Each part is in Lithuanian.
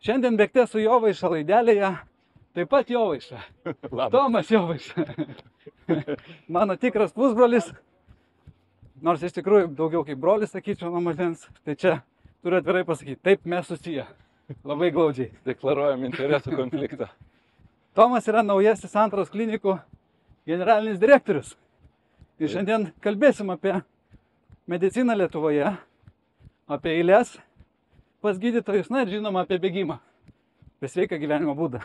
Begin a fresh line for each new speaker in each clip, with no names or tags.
Šiandien bėgte su Jovaiša laidelėje, taip pat Jovaiša. Tomas Jovaiša. Mano tikras pusbrolis, nors iš tikrųjų daugiau kaip brolis, sakyčiau, nuo mažens. Tai čia turiu atvirai pasakyti, taip mes susiję. Labai glaudžiai.
Deklaruojam interesų konfliktą.
Tomas yra naujasis Santaros klinikų generalinis direktorius. Ir šiandien kalbėsim apie mediciną Lietuvoje, apie eilės pas gydytojus, na ir žinoma apie bėgimą, apie sveiką gyvenimo būdą.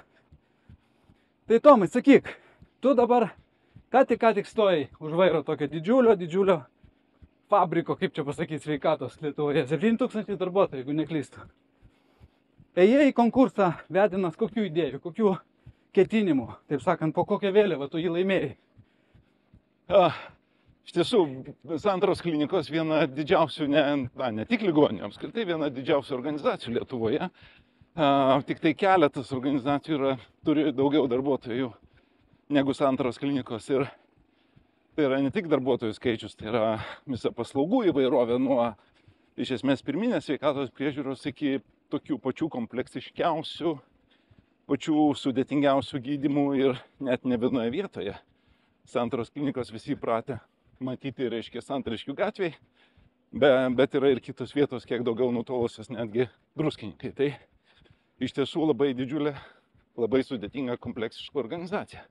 Tai Tomai, sakyk, tu dabar ką tik stojai už vairo tokio didžiulio fabriko, kaip čia pasakyti, sveikatos Lietuvoje. 7000 darbuotojų, jeigu neklystu. Ėjai į konkursą vedinas kokių idėjų, kokių ketinimų, taip sakant, po kokią vėliavą tu jį laimėjai?
Iš tiesų, Santaros klinikos viena didžiausių, ne tik ligoninių, apskritai viena didžiausių organizacijų Lietuvoje. Tik tai keletas organizacijų turi daugiau darbuotojų negu Santaros klinikos. Ir tai yra ne tik darbuotojų skaičius, tai yra visa paslaugų įvairovė nuo iš esmės pirminės sveikatos priežiūros iki tokių pačių kompleksiškiausių, pačių sudėtingiausių gydymų ir net ne vienoje vietoje. Santaros klinikos visi įpratę matyti, reiškia, Santariškių gatvėj, bet yra ir kitos vietos, kiek daugiau nutolusios, netgi Druskininkai. Tai iš tiesų labai didžiulė, labai sudėtinga, kompleksiška organizacija.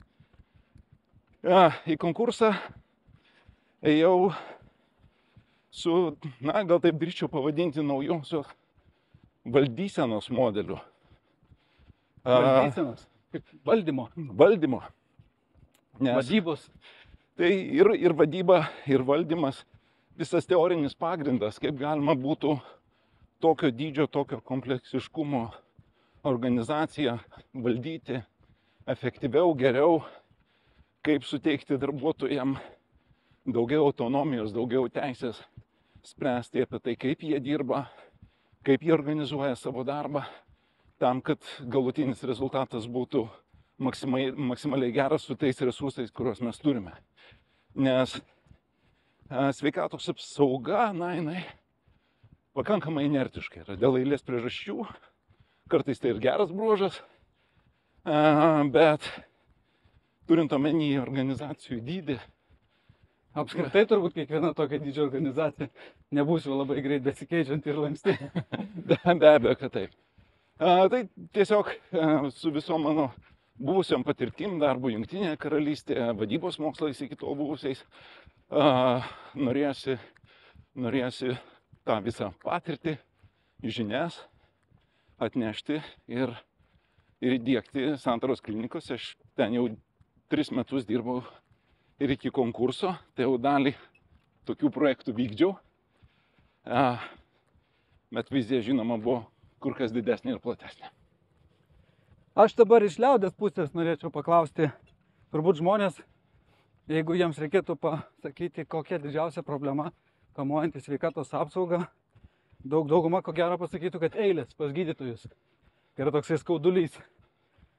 Į konkursą ėjau su, gal taip drįsčiau pavadinti, naujosios valdysenos modeliu.
Valdysenos? Kaip valdymo?
Valdymo.
Vadybos.
Tai ir vadyba, ir valdymas, visas teorinis pagrindas, kaip galima būtų tokio dydžio, tokio kompleksiškumo organizaciją valdyti efektyviau, geriau, kaip suteikti darbuotojams daugiau autonomijos, daugiau teisės spręsti apie tai, kaip jie dirba, kaip jie organizuoja savo darbą, tam, kad galutinis rezultatas būtų maksimaliai geras su tais resursais, kuriuos mes turime. Nes sveikatos apsauga, jinai pakankamai inertiška yra dėl eilės priežasčių. Kartais tai ir geras bruožas, bet turint omeny organizacijų dydį.
Apskritai turbūt kiekviena tokia didžio organizacija nebūsiu labai greit besikeičiant ir lanksti.
Be abejo, kad taip. Tai tiesiog su visom mano buvusiam patirtim darbu Jungtinėje karalystėje, vadybos mokslais iki tol buvusiais, norėjosi tą visą patirtį, žinias atnešti ir įdiegti Santaros klinikose. Aš ten jau 3 metus dirbau ir iki konkurso, tai jau dalį tokių projektų vykdžiau, bet vizija, žinoma, buvo kur kas didesnė ir platesnė.
Aš dabar iš liaudės pusės norėčiau paklausti, turbūt žmonės, jeigu jiems reikėtų pasakyti, kokia didžiausia problema kamuojanti sveikatos apsaugą, dauguma ko gero pasakytų, kad eilės pas gydytojus. Tai yra toksai skaudulys.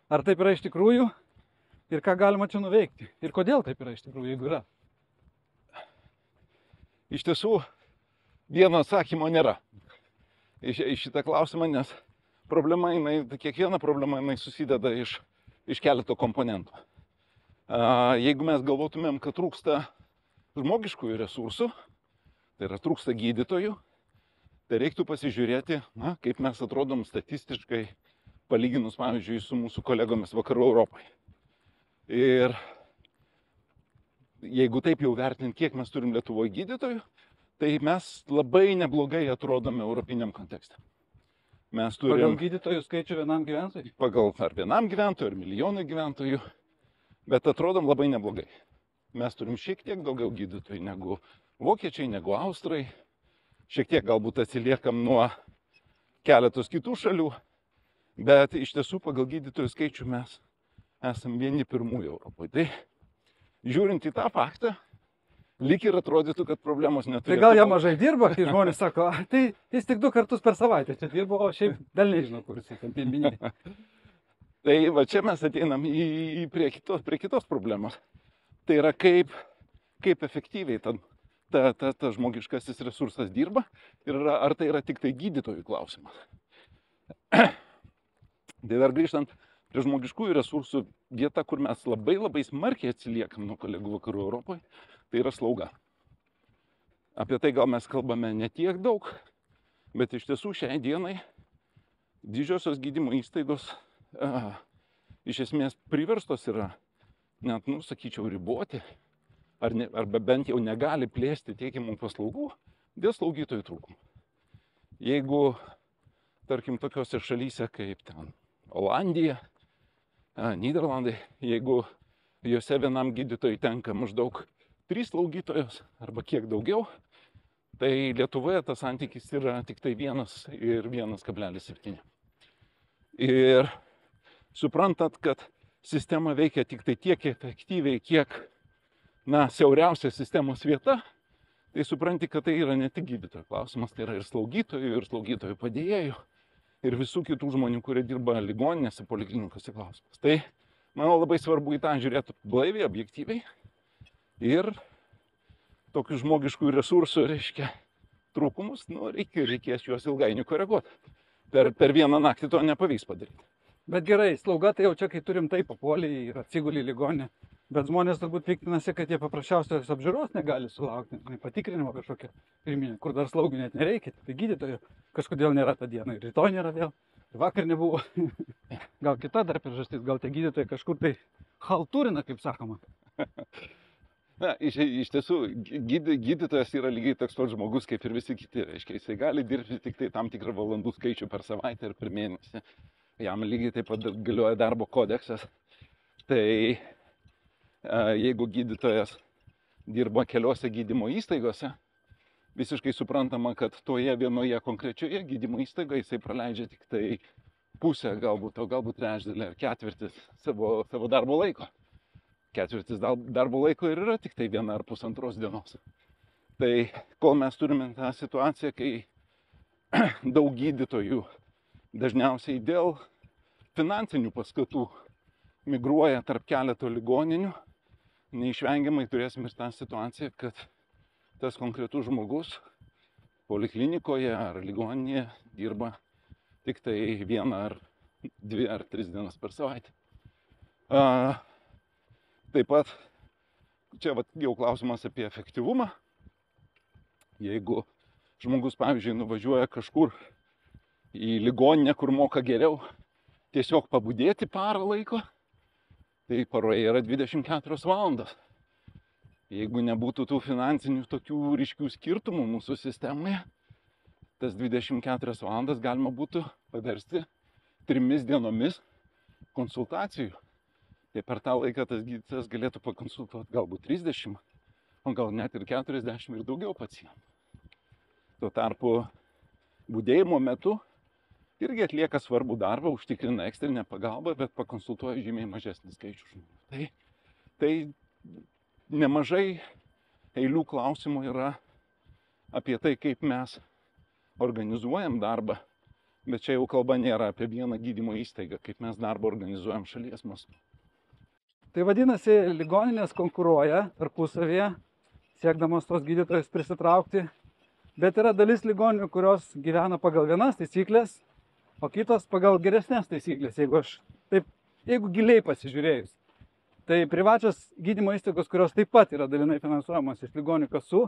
Ar taip yra iš tikrųjų ir ką galima čia nuveikti? Ir kodėl taip yra iš tikrųjų, jeigu yra?
Iš tiesų, vieno atsakymo nėra iš šitą klausimą, nes kiekviena problema susideda iš keleto komponentų. Jeigu mes galvotumėm, kad trūksta žmogiškųjų resursų, tai yra trūksta gydytojų, tai reiktų pasižiūrėti, kaip mes atrodom statistiškai palyginus, pavyzdžiui, su mūsų kolegomis Vakarų Europoje. Ir jeigu taip jau vertinant, kiek mes turim Lietuvoje gydytojų, tai mes labai neblogai atrodome europiniam kontekste. Mes turim
pagal gydytojų skaičių vienam gyventojui?
Pagal ar vienam gyventojui, ar milijonui gyventojų, bet atrodom labai neblogai. Mes turim šiek tiek daugiau gydytojų negu vokiečiai, negu austrai. Šiek tiek galbūt atsiliekam nuo keletos kitų šalių, bet iš tiesų pagal gydytojų skaičių mes esam vieni pirmųjų Europoje. Tai žiūrint į tą faktą, lyg ir atrodytų, kad problemos neturėtų.
Tai gal jie mažai dirba, kai žmonės sako, tai jis tik 2 kartus per savaitę čia dirbo, o šiaip dar nežinau, kur jis ten pimbiniai.
Tai va čia mes ateinam prie kitos problemos. Tai yra kaip efektyviai ta žmogiškasis resursas dirba ir ar tai yra tik tai gydytojų klausimas. Tai dar grįžtant prie žmogiškųjų resursų, vieta, kur mes labai smarkiai atsiliekam nuo kolegų vakarų Europoje, tai yra slauga. Apie tai gal mes kalbame ne tiek daug, bet iš tiesų šiai dienai didžiosios gydymo įstaigos iš esmės priverstos yra, net, sakyčiau, riboti, arba bent jau negali plėsti teikiamų paslaugų dėl slaugytojų trūkumų. Jeigu, tarkim, tokiose šalyse kaip ten Olandija, Nyderlandai, jeigu juose vienam gydytojui tenka maždaug 3 slaugytojos arba kiek daugiau, tai Lietuvoje tas santykis yra tik tai 1 ir 1,7. Ir suprantat, kad sistema veikia tik tai tiek efektyviai, kiek, siauriausia sistemos vieta, tai supranti, kad tai yra ne tik gydytojų klausimas, tai yra ir slaugytojų padėjėjų, ir visų kitų žmonių, kurie dirba ligoninėse, poliklinikose klausimas. Tai, manau, labai svarbu į tą žiūrėti blaiviai, objektyviai ir tokius žmogiškų resursų, trūkumus, reikės juos ilgainiui koreguoti. Per vieną naktį to nepavyks padaryti.
Bet gerai, slauga tai jau čia, kai turim tai papuolį ir atsigulį į ligoninę. Bet žmonės turbūt piktinasi, kad jie paprasčiausios apžiūros negali sulaukti, patikrinimo kažkokia pirminė, kur dar slaugių net nereikia. Tai gydytojų kažkodėl nėra tą dieną, ir rytoj nėra vėl, ir vakar nebuvo. Gal kita dar priežastis, gal tie gydytojai kažkur tai halturina, kaip sakoma.
Na, iš tiesų, gydytojas yra lygiai toks pats žmogus kaip ir visi kiti. Jisai gali dirbti tik tai tam tikrą valandų skaičių per savaitę ir per mėnesį. Jam lygiai taip pat galioja darbo kodeksas. Tai jeigu gydytojas dirba keliose gydymo įstaigose, visiškai suprantama, kad toje vienoje konkrečioje gydymo įstaigoje jisai praleidžia tik tai pusę, galbūt trečdalį ar ketvirtis savo darbo laiko. Ketvirtis darbo laiko ir yra tik tai 1 ar 1,5 dienos. Tai kol mes turime tą situaciją, kai daug gydytojų dažniausiai dėl finansinių paskatų migruoja tarp keleto ligoninių, neišvengiamai turėsim ir tą situaciją, kad tas konkretus žmogus poliklinikoje ar ligoninėje dirba tik tai 1 ar 2 ar 3 dienas per savaitę. Taip pat, čia jau klausimas apie efektyvumą. Jeigu žmogus, pavyzdžiui, nuvažiuoja kažkur į ligoninę, kur moka geriau, tiesiog pabudėti parą laiko, tai paroje yra 24 valandos. Jeigu nebūtų tų finansinių tokių ryškių skirtumų mūsų sistemoje, tas 24 valandas galima būtų paversti 3 dienomis konsultacijų. Tai per tą laiką tas gydytojas galėtų pakonsultuoti galbūt 30, o gal net ir 40 ir daugiau pacientų. Tuo tarpu budėjimo metu irgi atlieka svarbų darbą, užtikrina ekstrinę pagalbą, bet pakonsultuoja žymiai mažesnį skaičių žmonių. Tai nemažai eilių klausimų yra apie tai, kaip mes organizuojam darbą, bet čia jau kalba nėra apie vieną gydymo įstaigą, kaip mes darbą organizuojam šalies mastu.
Tai vadinasi, ligoninės konkuruoja tarpusavėje, siekdamos tos gydytojus prisitraukti, bet yra dalis ligoninių, kurios gyvena pagal vienas taisyklės, o kitos pagal geresnės taisyklės, jeigu giliai pasižiūrėjus. Tai privačios gydymo įstaigos, kurios taip pat yra dalinai finansuojamos iš ligonių kasų,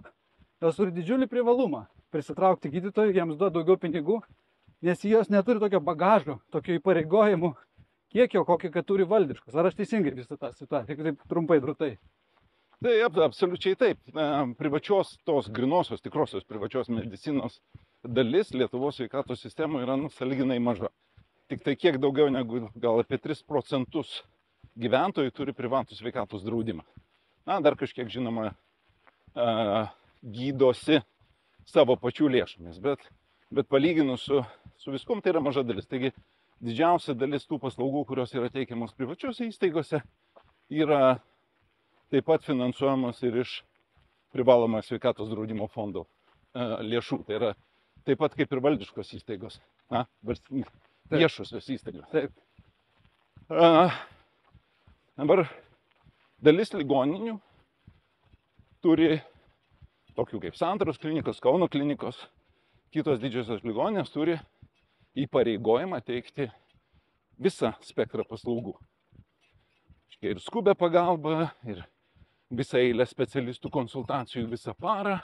jos turi didžiulį privalumą prisitraukti gydytojų, jiems duoda daugiau pinigų, nes jos neturi tokio bagažo, tokio įpareigojimų kiekio, kokį kad turi valdiškos. Ar aš teisingai visą tą situaciją, taip trumpai drūtai?
Tai absoliučiai taip. Privačios, tos grinosios, tikrosios privačios medicinos dalis Lietuvos sveikatos sistemoje yra sąlyginai maža. Tik tai kiek daugiau negu gal apie 3% gyventojų turi privatų sveikatos draudimą. Dar kažkiek, žinoma, gydosi savo pačių lėšomis, bet palyginus su viskom tai yra maža dalis. Taigi didžiausia dalis tų paslaugų, kurios yra teikiamos privačiose įstaigose, yra taip pat finansuojamos ir iš privalomojo sveikatos draudimo fondo lėšų. Tai yra taip pat kaip ir valdiškos įstaigos, viešosios įstaigos.
Taip.
Dabar dalis ligoninių turi, tokių kaip Santaros klinikos, Kauno klinikos, kitos didžiosios ligoninės turi įpareigojimą teikti visą spektrą paslaugų. Ir skubę pagalbą, ir visą eilę specialistų konsultacijų visą parą.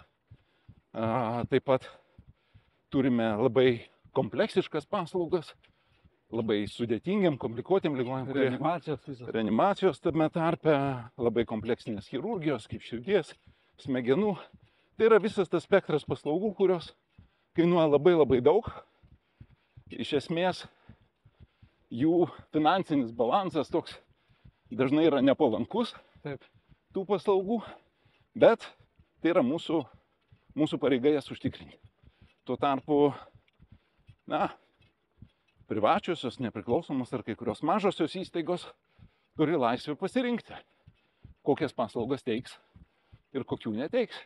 Taip pat turime labai kompleksiškas paslaugas, labai sudėtingiam, komplikuotiem ligoniam, reanimacijos tame tarpe, labai kompleksinės chirurgijos, kaip širdies, smegenų. Tai yra visas tas spektras paslaugų, kurios kainuoja labai daug. Iš esmės, jų finansinis balansas toks dažnai yra nepalankus.
Taip.
Tų paslaugų, bet tai yra mūsų pareiga jas užtikrinti. Tuo tarpu, privačiosios, nepriklausomos ar kai kurios mažosios įstaigos turi laisvę pasirinkti, kokias paslaugas teiks ir kokių neteiks.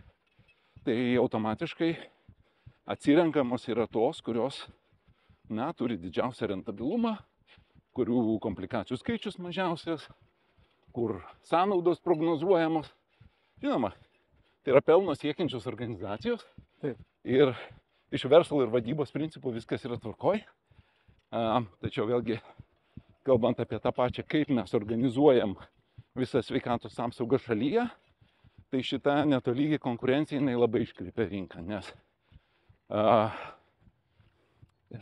Tai automatiškai atsirenkamos yra tos, kurios, turi didžiausią rentabilumą, kurių komplikacijų skaičius mažiausias, kur sąnaudos prognozuojamos. Žinoma, tai yra pelno siekiančios organizacijos.
Taip.
Ir iš verslo ir vadybos principų viskas yra tvarkoj. Tačiau vėlgi, kalbant apie tą pačią, kaip mes organizuojam visą sveikatos apsaugą šalyje, tai šita netolygi konkurencija jinai labai iškreipia rinką, nes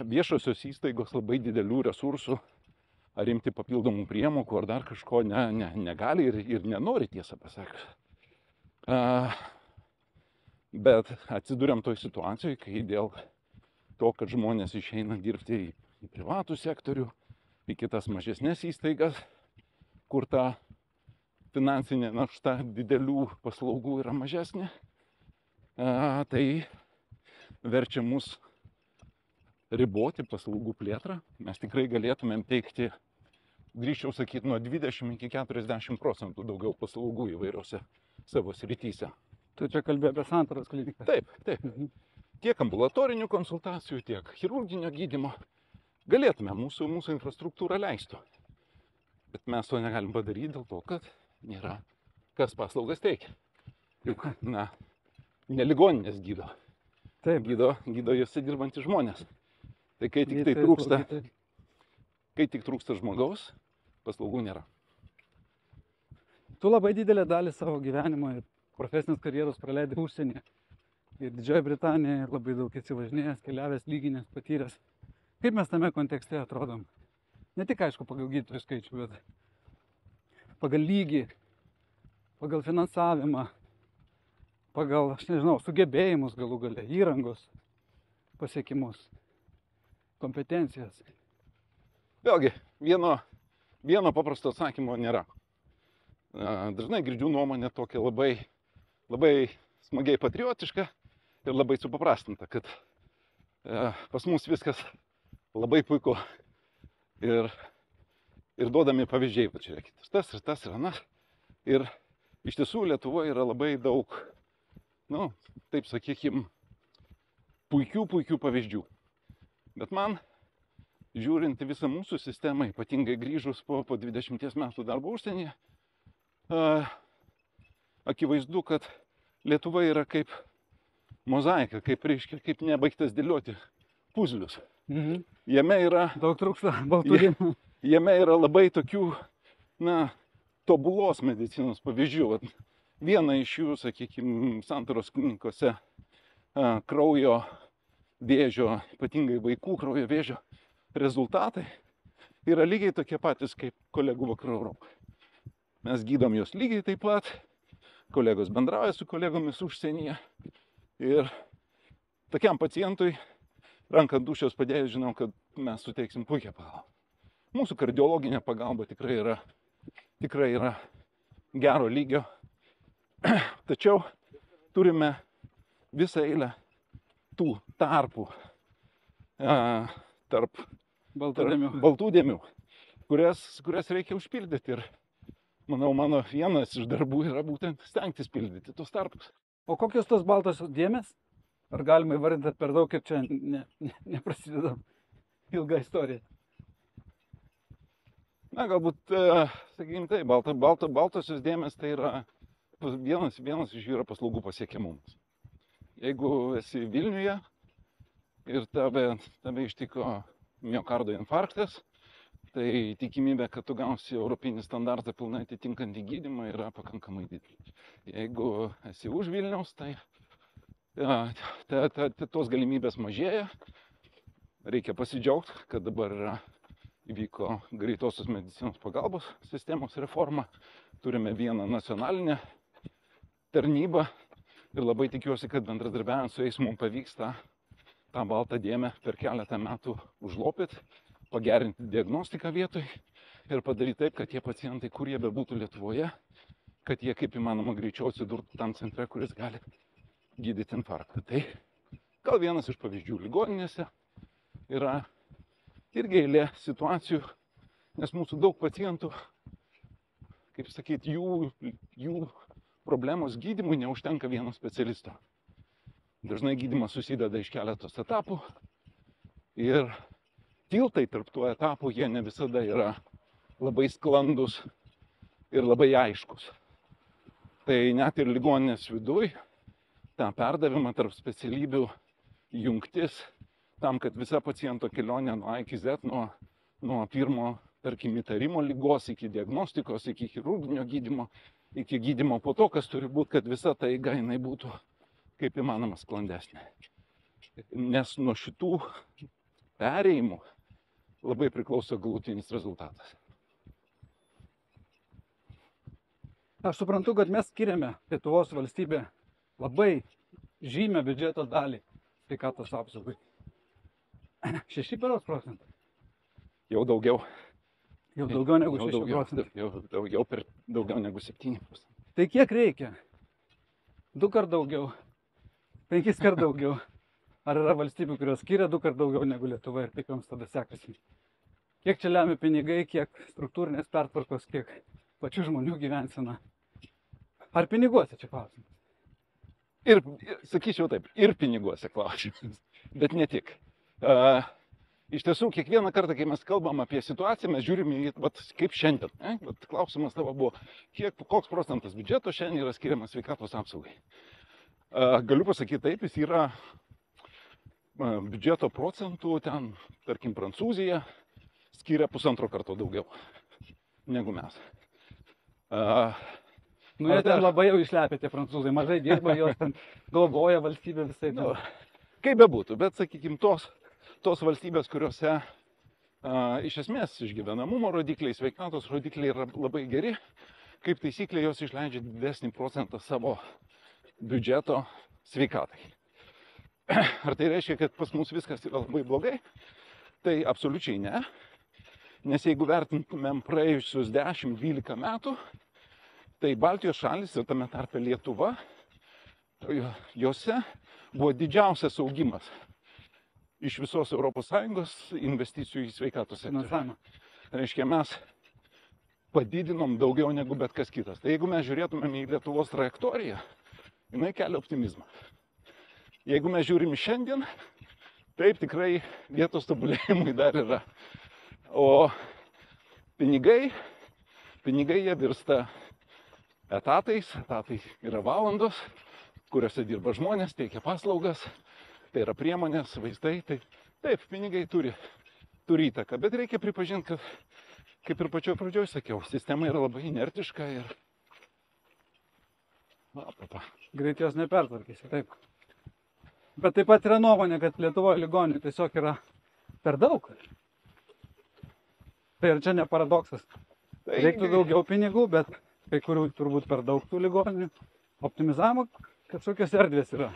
viešosios įstaigos labai didelių resursų ar imti papildomų priemokų, ar dar kažko negali ir nenori, tiesą pasakius. Bet atsiduriam toj situacijoje, kai dėl to, kad žmonės išeina dirbti į privatų sektorių, į kitas mažesnės įstaigas, kur ta finansinė našta didelių paslaugų yra mažesnė, tai verčia mus riboti paslaugų plėtrą. Mes tikrai galėtumėm teikti, drįsčiau sakyti, nuo 20 iki 40% daugiau paslaugų įvairiose savo srityse.
Tu čia kalbėjai apie santaros kliniką.
Taip. Tiek ambulatorinių konsultacijų, tiek chirurginio gydymo galėtume, mūsų infrastruktūra leistų. Bet mes to negalim padaryti dėl to, kad nėra kas paslaugas teikia. Juk, ne ligoninės gydo.
Taip.
Gydo jose dirbantys žmonės. Tai kai tik trūksta žmogaus, paslaugų nėra.
Tu labai didelę dalį savo gyvenimo ir profesinės karjeros praleidai užsienyje. Ir Didžioji Britanija, ir labai daug esi važinėjęs, keliavęs, lyginęs, patyręs. Kaip mes tame kontekste atrodom? Ne tik, aišku, pagal gydytojų skaičių, bet pagal lygį, pagal finansavimą, pagal, aš nežinau, sugebėjimus galų gale, įrangos pasiekimus, kompetencijas.
Vėlgi, vieno paprasto atsakymo nėra. Dažnai girdžiu nuomonę tokia labai smagiai patriotiška ir labai supaprastinta, kad pas mus viskas labai puiku ir duodami pavyzdžiai, va čia tas ir anas. Ir iš tiesų Lietuvoje yra labai daug, taip sakykim, puikių pavyzdžių. Bet man, žiūrint visą mūsų sistemą, ypatingai grįžus po 20 metų darbo užsienyje, akivaizdu, kad Lietuva yra kaip mozaika, kaip nebaigtas dėlioti puzlius. Jame yra
daug trūksta baltų dėmių.
Jame yra labai tokių, tobulos medicinos pavyzdžių. Viena iš jų, sakykime, santaros klinikose kraujo vėžio, ypatingai vaikų kraujo vėžio rezultatai yra lygiai tokie patys kaip kolegų vakarų Europoje. Mes gydom juos lygiai taip pat, kolegos bendrauja su kolegomis užsienyje ir tokiam pacientui ranką ant dūšios padėjus žinau, kad mes suteiksim puikią pagalbą. Mūsų kardiologinė pagalba tikrai yra gero lygio, tačiau turime visą eilę tų tarpų tarp baltų dėmių, kurias reikia užpildyti. Ir manau, mano vienas iš darbų yra būtent stengtis pildyti tos tarpus.
O kokios tos baltosios dėmės? Ar galima įvardinti per daug, kaip čia neprasideda ilga istorija?
Galbūt, sakykime tai, baltosios dėmės tai yra vienas iš jų yra paslaugų pasiekiamumas. Jeigu esi Vilniuje ir tave ištiko miokardo infarktas, tai tikimybė, kad tu gausi europinį standartą pilnai atitinkantį gydymą yra pakankamai didelė. Jeigu esi už Vilniaus, tai tos galimybės mažėja. Reikia pasidžiaugti, kad dabar įvyko greitosios medicinos pagalbos sistemos reforma. Turime vieną nacionalinę tarnybą ir labai tikiuosi, kad bendradarbiaujant su jais mums pavyks tą baltą dėmę per keletą metų užlopyti, pagerinti diagnostiką vietoj ir padaryti taip, kad tie pacientai, kur jie bebūtų Lietuvoje, kad jie kaip įmanoma greičiau atsidurtų tam centre, kuris gali gydyti infarktą. Tai gal vienas iš pavyzdžių ligoninėse yra irgi eilė situacijų, nes mūsų daug pacientų, kaip sakyti, jų problemos gydymui neužtenka vieno specialisto. Dažnai gydymas susideda iš keletos etapų ir tiltai tarp tų etapų jie ne visada yra labai sklandus ir labai aiškus. Tai net ir ligoninės viduj tą perdavimą tarp specialybių jungtis tam, kad visa paciento kelionė nuo A iki Z, nuo pirmo, tarkim, įtarimo ligos iki diagnostikos, iki chirurginio gydymo, iki gydymo po to, kas turi būti, kad visa ta eiga jinai būtų kaip įmanoma sklandesnė. Nes nuo šitų perėjimų labai priklauso galutinis rezultatas.
Aš suprantu, kad mes skiriame Lietuvos valstybė labai žymę biudžeto dalį sveikatos apsaugai. 6 procentai.
Jau daugiau.
Jau daugiau negu 6 procentai.
Daugiau negu 7 procentai.
Tai kiek reikia? 2 kart daugiau, 5 kart daugiau. Ar yra valstybių, kurios skiria 2 kart daugiau negu Lietuva ir kaip joms tada sekasi? Kiek čia lemia pinigai, kiek struktūrinės pertvarkos, kiek pačių žmonių gyvensena? Ar piniguose čia klausimas?
Ir sakyčiau taip, ir piniguose klausimas, bet ne tik. Iš tiesų, kiekvieną kartą, kai mes kalbam apie situaciją, mes žiūrime į, kaip šiandien. Klausimas tavo buvo, koks procentas biudžeto šiandien yra skiriamas sveikatos apsaugai. Galiu pasakyti taip, jis yra biudžeto procentų, ten, tarkim, Prancūzija skiria 1,5 karto daugiau negu mes.
Jie ten labai jau išlepė tie prancūzai, mažai dirba, jos ten globoja valstybė visai.
Kaip bebūtų, bet, sakykime, tos valstybės, kuriuose iš esmės išgyvenamumo rodikliai, sveikatos rodikliai yra labai geri, kaip taisyklė jos išleidžia didesnį procentą savo biudžeto sveikatai. Ar tai reiškia, kad pas mus viskas yra labai blogai? Tai absoliučiai ne. Nes jeigu vertintumėm praėjusius 10-12 metų, tai Baltijos šalis ir tame tarpe Lietuva, jose buvo didžiausias augimas iš visos ES investicijų į sveikatos sektorių. Reiškia, mes padidinom daugiau negu bet kas kitas. Tai jeigu mes žiūrėtumėm į Lietuvos trajektoriją, jinai kelia optimizmą. Jeigu mes žiūrim šiandien, taip tikrai vietos tobulėjimui dar yra. O pinigai jie virsta etatais yra valandos, kuriuose dirba žmonės, teikia paslaugas, tai yra priemonės, vaistai, tai taip, pinigai turi įtaką, bet reikia pripažinti, kad, kaip ir pačioj pradžioj sakiau, sistema yra labai inertiška ir
greit jos nepertvarkysi, taip. Bet taip pat yra nuomonė, kad Lietuvoje ligonių tiesiog yra per daug. Tai ir čia ne paradoksas. Reiktų daugiau pinigų, bet kai kurių turbūt per daug tų ligoninių. Optimizavimo kažkokios erdvės yra.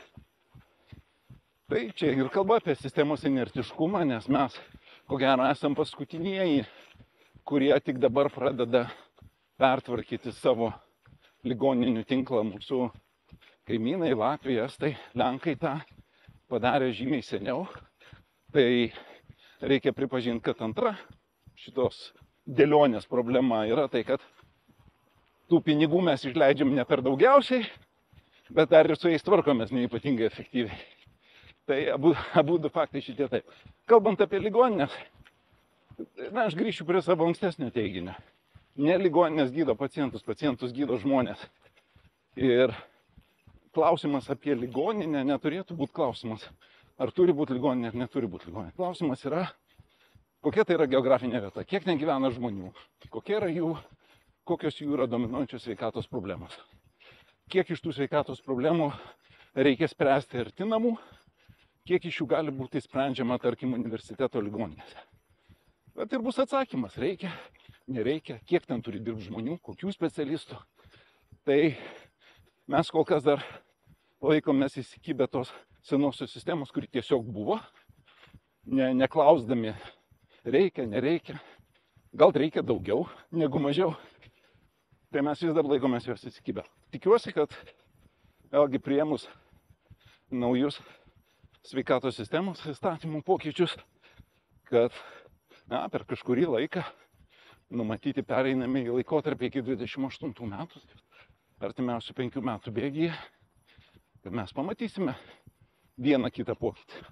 Tai čia ir kalba apie sistemos inertiškumą, nes mes, ko gero, esam paskutinieji, kurie tik dabar pradeda pertvarkyti savo ligoninių tinklą. Mūsų kaimynai, Latvija, Estai, Lenkai tą padarė žymiai seniau. Tai reikia pripažinti, kad antra šitos dėlionės problema yra tai, kad tų pinigų mes išleidžiam ne per daugiausiai, bet dar ir su jais tvarkomės neypatingai efektyviai. Tai abu du faktai šitie taip. Kalbant apie ligoninės, aš grįšiu prie savo ankstesnio teiginio. Ne ligoninės gydo pacientus, pacientus gydo žmonės. Ir klausimas apie ligoninę neturėtų būti klausimas, ar turi būti ligoninė, ar neturi būti ligoninė. Klausimas yra, kokia tai yra geografinė vieta, kiek ten gyvena žmonių, kokios jų yra dominuojančios sveikatos problemos, kiek iš tų sveikatos problemų reikia spręsti arti namų, kiek iš jų gali būti sprendžiama, tarkim, universiteto ligoninėse. Bet ir bus atsakymas, reikia, nereikia, kiek ten turi dirbti žmonių, kokių specialistų. Tai mes kol kas dar laikomės įsikibę tos senosios sistemos, kuri tiesiog buvo, neklausdami reikia, nereikia, gal reikia daugiau negu mažiau. Tai mes vis dar laikomės jos įsikibę. Tikiuosi, kad vėlgi priėmus naujus sveikatos sistemos įstatymų pokyčius, kad per kažkurį laiką numatyti pereinami į laikotarpį iki 28 metų, artimiausių 5 metų bėgyje, kad mes pamatysime vieną kitą pokytį.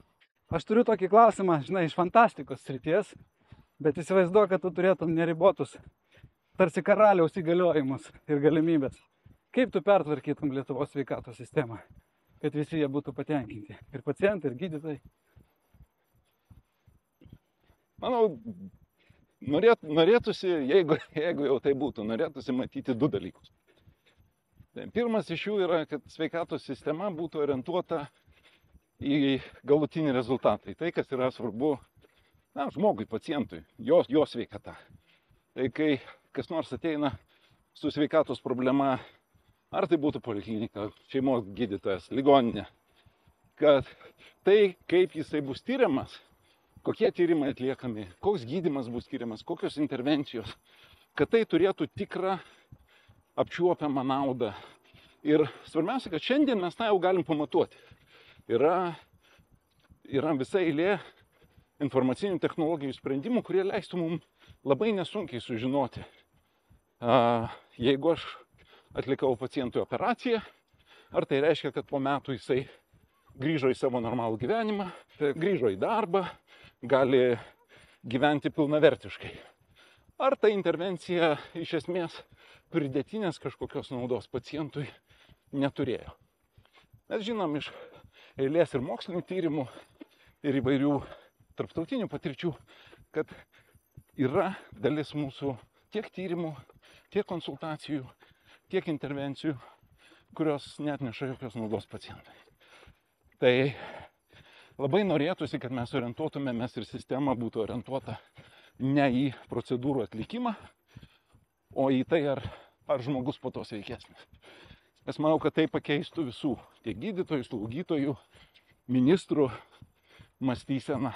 Aš turiu tokį klausimą, žinai, iš fantastikos srities, bet įsivaizduoju, kad tu turėtum neribotus, tarsi karaliaus įgaliojimus ir galimybės. Kaip tu pertvarkytum Lietuvos sveikatos sistemą, kad visi jie būtų patenkinti? Ir pacientai, ir gydytojai.
Manau, norėtųsi, jeigu jau tai būtų, norėtųsi matyti 2 dalykus. Pirmas iš jų yra, kad sveikatos sistema būtų orientuota į galutinį rezultatą, į tai, kas yra svarbu žmogui, pacientui, jo sveikata. Tai kai kas nors ateina su sveikatos problema, ar tai būtų poliklinika, šeimos gydytojas, ligoninė, kad tai, kaip jisai bus tyriamas, kokie tyrimai atliekami, koks gydymas bus skiriamas, kokios intervencijos, kad tai turėtų tikrą apčiuopiamą naudą. Ir svarbiausia, kad šiandien mes tą jau galim pamatuoti. Yra visa eilė informacinių technologijų sprendimų, kurie leistų mums labai nesunkiai sužinoti, jeigu aš atlikau pacientui operaciją, ar tai reiškia, kad po metų jisai grįžo į savo normalų gyvenimą, grįžo į darbą, gali gyventi pilnavertiškai. Ar ta intervencija iš esmės pridėtinės kažkokios naudos pacientui neturėjo. Mes žinom iš eilės ir mokslinių tyrimų, ir įvairių tarptautinių patirčių, kad yra dalis mūsų tiek tyrimų, tiek konsultacijų, tiek intervencijų, kurios neatneša jokios naudos pacientui. Tai labai norėtųsi, kad mes orientuotumėmės ir sistema būtų orientuota ne į procedūrų atlikimą, o į tai, ar žmogus po to sveikesnis. Nes manau, kad tai pakeistų visų, tiek gydytojų, slaugytojų, ministrų mąstyseną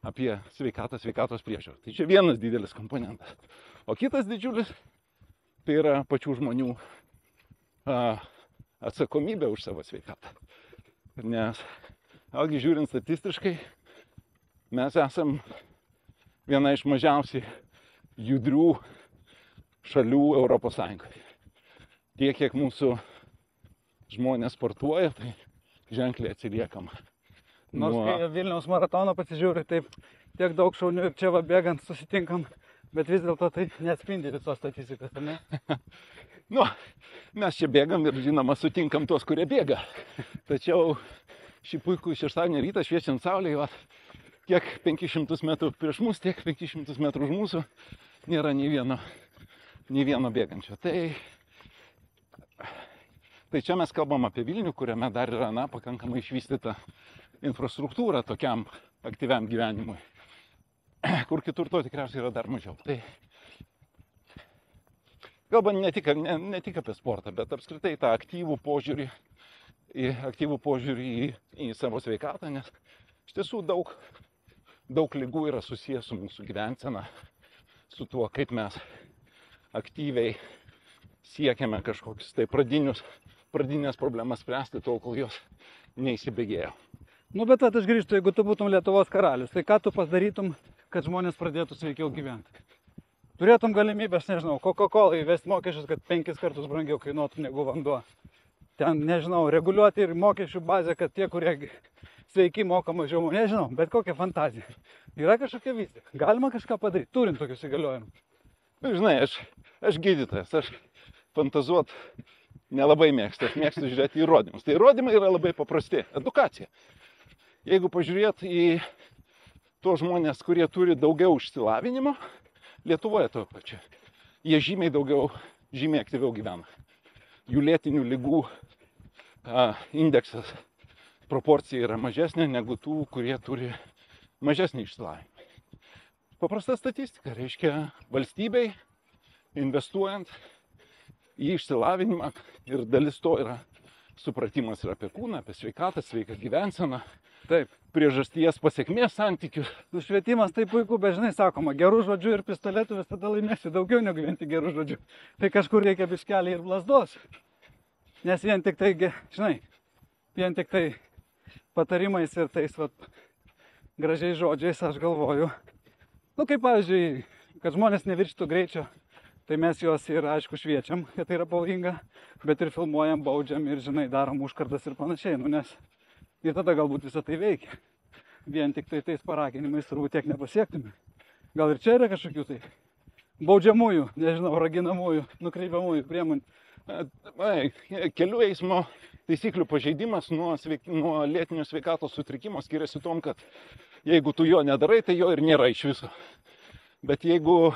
apie sveikatos priežiūrą. Tai čia vienas didelis komponentas. O kitas didžiulis, tai yra pačių žmonių atsakomybė už savo sveikatą. Nes, vėlgi žiūrint statistiškai, mes esam viena iš mažiausiai judrių šalių Europos Sąjungoje. Tiek, kiek mūsų žmonės sportuoja, tai ženkliai atsiliekama.
Nors kai Vilniaus maratono pasižiūri, taip tiek daug šaunių ir čia va bėgant susitinkam, bet vis dėlto tai neatspindi visos statistikos, ar ne?
Mes čia bėgam ir žinoma sutinkam tuos, kurie bėga. Tačiau šį puikų šeštadienį rytą šviečiant saulėje, tiek 500 metrų prieš mus, tiek 500 metrų už mūsų nėra nei vieno bėgančio. Tai čia mes kalbam apie Vilnių, kuriame dar yra pakankamai išvystyta infrastruktūra tokiam aktyviam gyvenimui, kur kitur to tikriausiai yra dar mažiau. Tai kalbant ne tik apie sportą, bet apskritai tą aktyvų požiūrį į savo sveikatą, nes iš tiesų daug ligų yra susijęs su mūsų gyvensena, su tuo, kaip mes aktyviai siekiame kažkokius tai pradinės problemas spręsti tol, kol jos neįsibėgėjo.
Bet aš grįžtu, jeigu tu būtum Lietuvos karalius, tai ką tu padarytum, kad žmonės pradėtų sveikiau gyventi? Turėtum galimybės, nežinau, Coca-Cola įvesti mokesčius, kad 5 kartus brangiau kainuotų negu vanduo. Ten, nežinau, reguliuoti ir mokesčių bazę, kad tie, kurie sveiki moka mažiau, nežinau, bet kokia fantazija. Yra kažkokia vizija. Galima kažką padaryti, turint tokius įgaliojimus.
Žinai, aš gydytojas, aš fantazuot nelabai mėgstu, aš mėgstu žiūrėti įrodymus. Tai įrodymai yra labai paprasti. Edukacija. Jeigu pažiūrėt į tuos žmonės, kurie turi daugiau išsilavinimo, Lietuvoje to pačio. Jie žymiai aktyviau gyvena. Jų lėtinių lygų indeksas, proporcija yra mažesnė negu tų, kurie turi mažesnį išsilavinimą. Paprasta statistika, reiškia valstybei investuojant į išsilavinimą ir dalis to yra supratimas ir apie kūną, apie sveikatą, sveiką gyvenseną,
Taip.
priežasties pasekmės santykių.
Švietimas tai puiku, bet žinai, sakoma, gerų žodžių ir pistoletų visada laimėsi daugiau negu vien tik gerų žodžių. Tai kažkur reikia biškelį ir lasdos. Nes vien tik tai, žinai, vien tik tai patarimais ir tais gražiais žodžiais aš galvoju. Nu, kaip pavyzdžiui, kad žmonės neviršytų greičio, tai mes juos ir aišku šviečiam, kad tai yra pavojinga, bet ir filmuojam, baudžiam ir, žinai, darom užkardas ir panašiai. Nu, nes ir tada galbūt visą tai veikia. Vien tik tai tais paraginimais turbūt tiek nepasiektume. Gal ir čia yra kažkokių tai baudžiamųjų, nežinau, raginamųjų, nukreipiamųjų priemonių.
Kelių eismo taisyklių pažeidimas nuo lėtinio sveikatos sutrikimo skiriasi tom, kad jeigu tu jo nedarai, tai jo ir nėra iš viso. Bet jeigu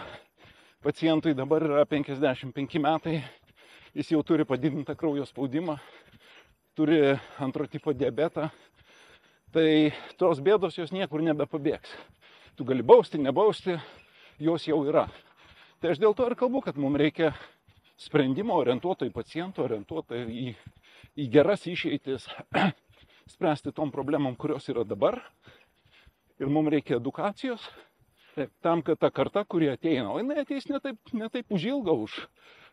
pacientui dabar yra 55 metai, jis jau turi padidintą kraujo spaudimą, turi antro tipo diabetą, tai tos bėdos jos niekur nebepabėgs. Tu gali bausti, nebausti, jos jau yra. Tai aš dėl to ir kalbu, kad mums reikia sprendimo orientuoto į pacientą, orientuoto į geras išeitis, spręsti tom problemom, kurios yra dabar. Ir mums reikia edukacijos, tam, kad ta karta, kuri ateina, o jinai ateis ne taip už ilgą,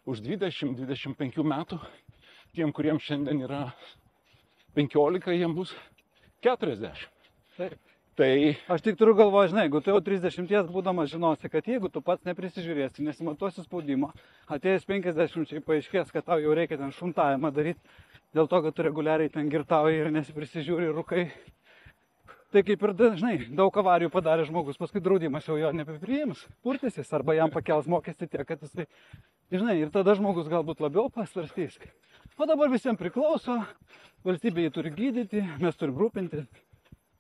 už 20-25 metų, tiem, kuriems šiandien yra 15, jiems bus 40.
Taip.
Tai
Aš tik turiu galvoje, žinai, jeigu tu jau 30 būdamas žinosi, kad jeigu tu pats neprisižiūrėsi, nesimatuosi spaudimo, atėjus 50 paaiškės, kad tau jau reikia ten šuntavimą daryti, dėl to, kad tu reguliariai ten girtauji ir nesiprisižiūri rūkai. Tai kaip ir dažnai, daug avarijų padarė žmogus, paskui draudimas jau jo nebepriims, purtysis, arba jam pakels mokestį tiek, kad jisai, žinai, ir tada žmogus galbūt labiau pasvarstys. O dabar visiems priklauso, valstybė jį turi gydyti, mes turim rūpinti.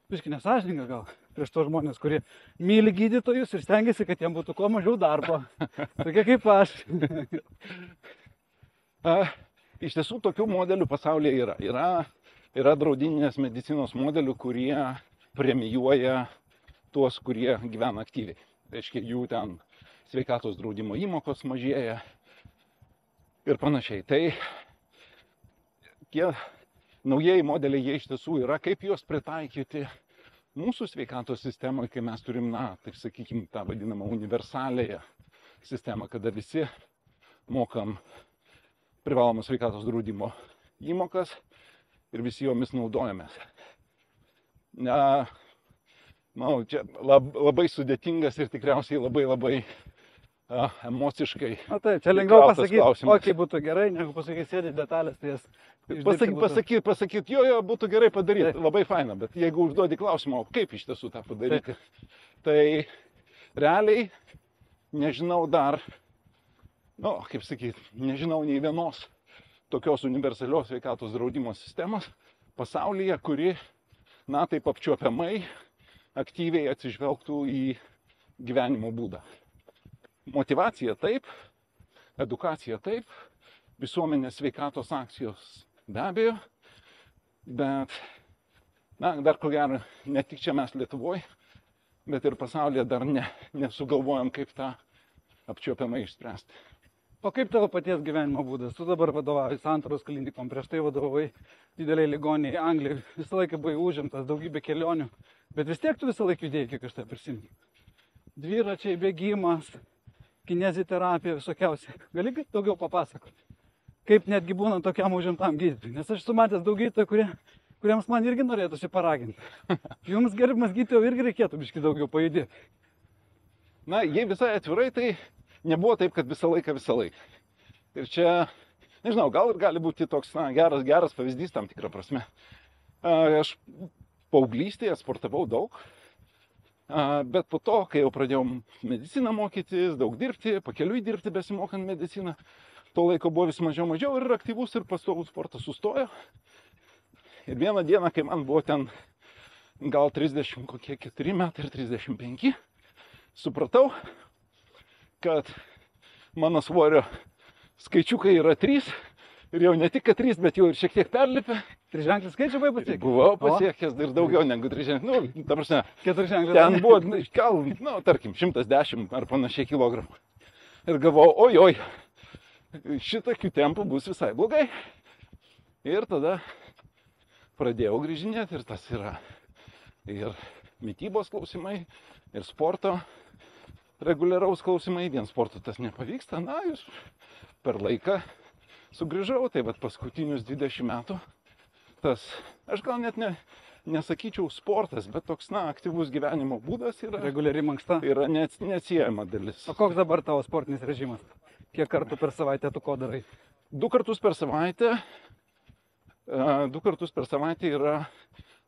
Biški nesąžininga gal prieš tos žmonės, kurie myli gydytojus ir stengiasi, kad jiems būtų kuo mažiau darbo. Tokie kaip aš.
Iš tiesų tokių modelių pasaulyje yra. Yra draudininės medicinos modelių, kurie premijuoja tuos, kurie gyvena aktyviai. Reiškia, jų ten sveikatos draudimo įmokos mažėja ir panašiai. Tai tie naujieji modeliai, jie iš tiesų yra, kaip juos pritaikyti mūsų sveikatos sistemoje, kai mes turim, taip sakykime, tą vadinamą universalėją sistemą, kada visi mokam privalomą sveikatos draudimo įmokas ir visi jomis naudojamės. Čia labai sudėtingas ir tikriausiai labai emociškai.
O taip, čia lengviau pasakyti,
klausimas.
o kaip būtų gerai, negu pasakyti sėdėti detalės, tai jas
Pasakyt, jo, būtų gerai padaryti, labai faina, bet jeigu užduodi klausimą, o kaip iš tiesų tą padaryti, tai realiai nežinau dar, kaip sakyti, nežinau nei vienos tokios universalios sveikatos draudimo sistemos pasaulyje, kuri, taip apčiuopiamai, aktyviai atsižvelgtų į gyvenimo būdą. Motyvacija taip, edukacija taip, visuomenės sveikatos akcijos be abejo, bet, dar ko gero, ne tik čia mes Lietuvoje, bet ir pasaulyje dar nesugalvojom, kaip tą apčiuopiamai išspręsti.
O kaip tavo paties gyvenimo būdas? Tu dabar vadovauji Santaros klinikom, prieš tai vadovai dideliai ligoninei Anglijai, visą laiką buvai užimtas, daugybė kelionių, bet vis tiek tu visą laiką judėjai, kiek aš tai prisimenu. Dviračiai, bėgimas, kineziterapija, visokiausiai. Gali daugiau papasakoti? Kaip netgi būna tokiam užimtam gydytojui? Nes aš esu matęs daug gydytojų, kuriems man irgi norėtųsi paraginti. Jums, gerbiamas gydytojau, irgi reikėtų biškį daugiau pajudėti.
Jei visai atvirai, tai nebuvo taip, kad visą laiką. Ir čia, nežinau, gal ir gali būti toks geras pavyzdys tam tikrą prasme. Aš paauglystėje sportavau daug, bet po to, kai jau pradėjau mediciną mokytis, daug dirbti, pakeliui dirbti besimokant mediciną, to laiko buvo vis mažiau ir aktyvus ir pastovus sportas sustojo. Ir vieną dieną, kai man buvo ten gal 30 kokie 4 metai ir 35, supratau, kad mano svorio skaičiukai yra 3 ir jau ne tik, kad 3, bet jau ir šiek tiek perlipę.
Triženklis skaičių buvai pasiekęs?
Buvau pasiekęs ir daugiau negu 3 ženklis. Nu, ta prasme,
Keturženklis.
ten buvo, gal, nu, tarkim, 110 ar panašiai kilogramų. Ir galvojau, oi, šitokių tempų bus visai blogai. Ir tada pradėjau grįžinėti ir tas yra ir mitybos klausimai, ir sporto reguliaraus klausimai. Vien sporto tas nepavyksta, na, ir per laiką sugrįžau, tai vat paskutinius 20 metų tas, aš gal net nesakyčiau sportas, bet toks, na, aktyvus gyvenimo būdas yra.
Reguliari mankšta.
Yra neatsiejama dalis.
O koks dabar tavo sportinis režimas? Kiek kartų per savaitę tu ko darai?
2 kartus per savaitę. 2 kartus per savaitę yra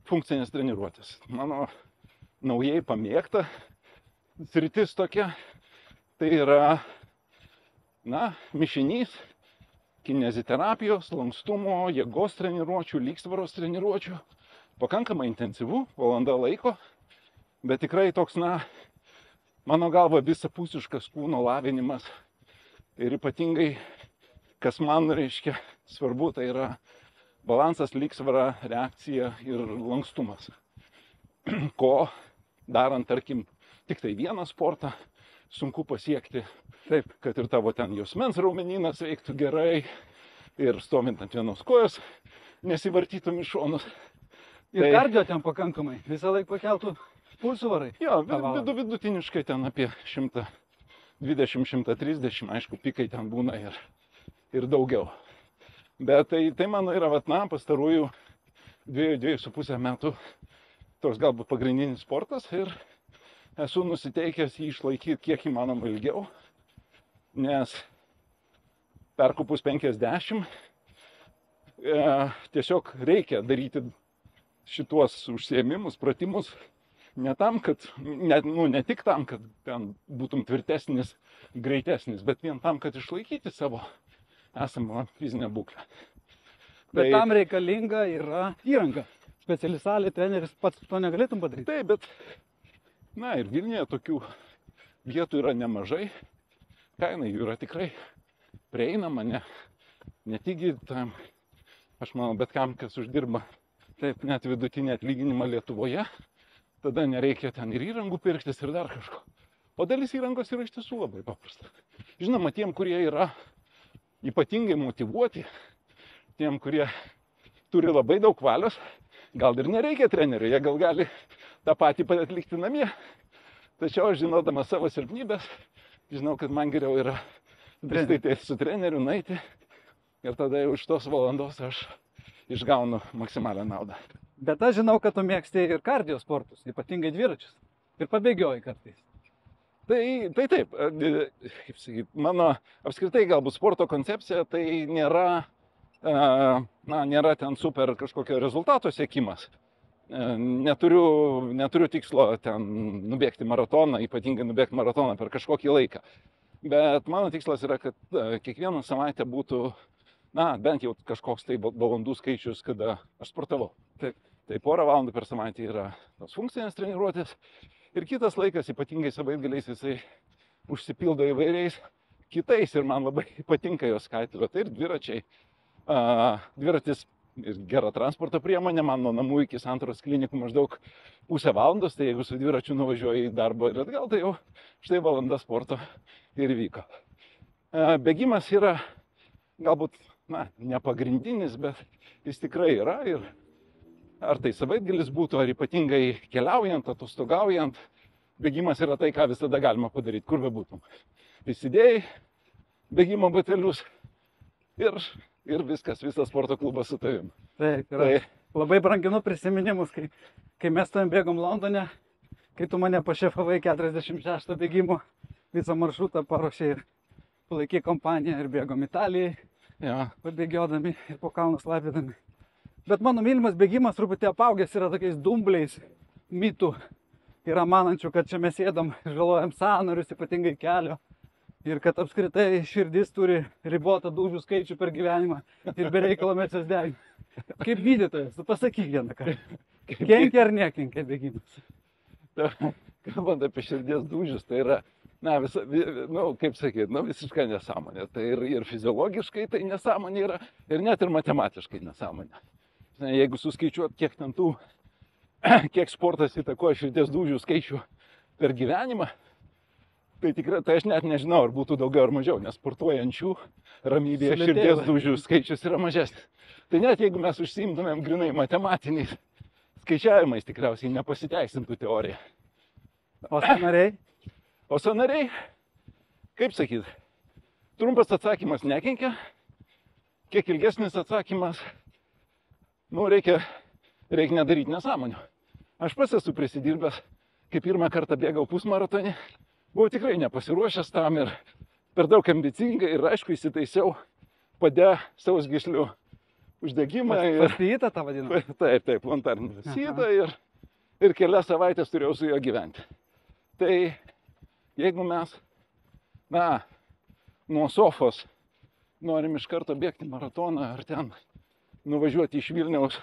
funkcinės treniruotės. Mano naujai pamėgta sritis tokia. Tai yra, na, mišinys kineziterapijos, lankstumo, jėgos treniruočių, lygsvaros treniruočių. Pakankamai intensyvu, valanda laiko, bet tikrai toks, na, mano galva visapusiškas kūno lavinimas. Ir ypatingai, kas man reiškia svarbu, tai yra balansas, lygsvara, reakcija ir lankstumas. Ko darant, tarkim, tik tai vieną sportą sunku pasiekti. Taip, kad ir tavo ten juosmens raumenynas veiktų gerai ir stovint ant vienos kojos nesivartytum į šonus.
Ir kardio ten pakankamai, visą laiką pakeltų pulsų varai.
Jo, vidutiniškai ten apie 120-130, aišku, pikai ten būna ir daugiau. Bet tai mano yra, vat, na, pastarųjų 2,5 metų toks galbūt pagrindinis sportas ir esu nusiteikęs jį išlaikyti kiek įmanoma ilgiau, nes perkopus 50 tiesiog reikia daryti šituos užsiėmimus, pratimus, ne tam, kad, ne tik tam, kad ten būtum tvirtesnis, greitesnis, bet vien tam, kad išlaikyti savo esamą fizinę būklę.
Bet tam reikalinga yra įranga. Speciali salė, treneris, pats to negalėtum padaryti.
Taip, bet, na, ir Vilniuje tokių vietų yra nemažai. Kaina jų yra tikrai prieinama, ne tik gydytojam. Aš manau, bet kam, kas uždirba taip net vidutinį atlyginimą Lietuvoje, tada nereikia ten ir įrangų pirktis ir dar kažko. O dalis įrangos yra iš tiesų labai paprasta. Žinoma, tiem, kurie yra ypatingai motyvuoti, tiem, kurie turi labai daug valios, gal ir nereikia trenerių, jie gal gali tą patį atlikti namie. Tačiau aš žinodamas savo silpnybės, žinau, kad man geriau yra pristatyti su treneriu, nueiti ir tada jau iš tos valandos aš išgaunu maksimalią naudą.
Bet aš žinau, kad tu mėgsti ir kardio sportus, ypatingai dviračius. Ir pabėgioji kartais.
Tai taip, kaip sakyt, mano apskritai galbūt sporto koncepcija tai nėra, nėra ten super kažkokio rezultato siekimas. Neturiu tikslo ten nubėgti maratoną, ypatingai nubėgti maratoną per kažkokį laiką. Bet mano tikslas yra, kad kiekvieną savaitę būtų, bent jau kažkoks tai valandų skaičius, kada aš sportavau.
Taip.
Tai 1,5 valandų per savaitę yra tos funkcinės treniruotės. Ir kitas laikas, ypatingai savaitgaliais, jisai užsipildo įvairiais kitais ir man labai patinka jos skaitiliuoti. Tai ir dviračiai. Dviratis ir gera transporto priemonė, man nuo namų iki Santaros klinikų maždaug 0,5 valandos, tai jeigu su dviračiu nuvažiuoju į darbą ir atgal, tai jau štai valanda sporto ir vyko. Bėgimas yra galbūt, ne pagrindinis, bet jis tikrai yra ir ar tai savaitgalis būtų, ar ypatingai keliaujant, atostogaujant, bėgimas yra tai, ką visada galima padaryti, kur bebūtum. Įsidėjai bėgimo batelius ir viskas, visas sporto klubas su tavim.
Taip, labai branginu prisiminimus, kai mes tam bėgom Londone, kai tu mane pašefavai 46 bėgimo, visą maršrutą paruošė ir palaikė kompaniją ir bėgom Italijai, pabėgiodami ir po kalnus lapidami. Bet mano mylimas bėgimas truputį apaugęs yra tokiais dumbliais mitų. Yra manančių, kad čia mes sėdam, žalojam sąnarius, ypatingai kelio. Ir kad apskritai širdis turi ribotą dūžių skaičių per gyvenimą ir be reikalo mes jas degim. Kaip gydytojas, tu pasakyk vieną kartą. Kenkia ar nekenkia bėgimas?
Kalbant apie širdies dūžius, tai yra, kaip sakyti, visiška nesąmonė. Tai ir fiziologiškai tai nesąmonė yra, ir net ir matematiškai nesąmonė. Jeigu suskaičiuot, kiek sportas įtakoja širdies dūžių skaičių per gyvenimą, tai tikrai, tai aš net nežinau, ar būtų daugiau ar mažiau, nes sportuojančių ramybėje širdies dūžių skaičius yra mažesnis. Tai net jeigu mes užsiimtumėm grinai matematiniais skaičiavimais, tikriausiai nepasiteisintų teorija.
O sąnariai?
O sąnariai, kaip sakyt, trumpas atsakymas nekenkia, kiek ilgesnis atsakymas, reikia nedaryti nesąmonių. Aš pats esu prisidirbęs, kai pirmą kartą bėgau pusmaratonį, buvau tikrai nepasiruošęs tam ir per daug ambicingai ir aišku įsitaisiau pade sausgyslių uždegimą.
Fasciitą tą vadinamą?
Taip, plantarinį fasciitą ir kelias savaitės turėjau su juo gyventi. Tai jeigu mes, nuo sofos norim iš karto bėgti maratoną ar ten nuvažiuoti iš Vilniaus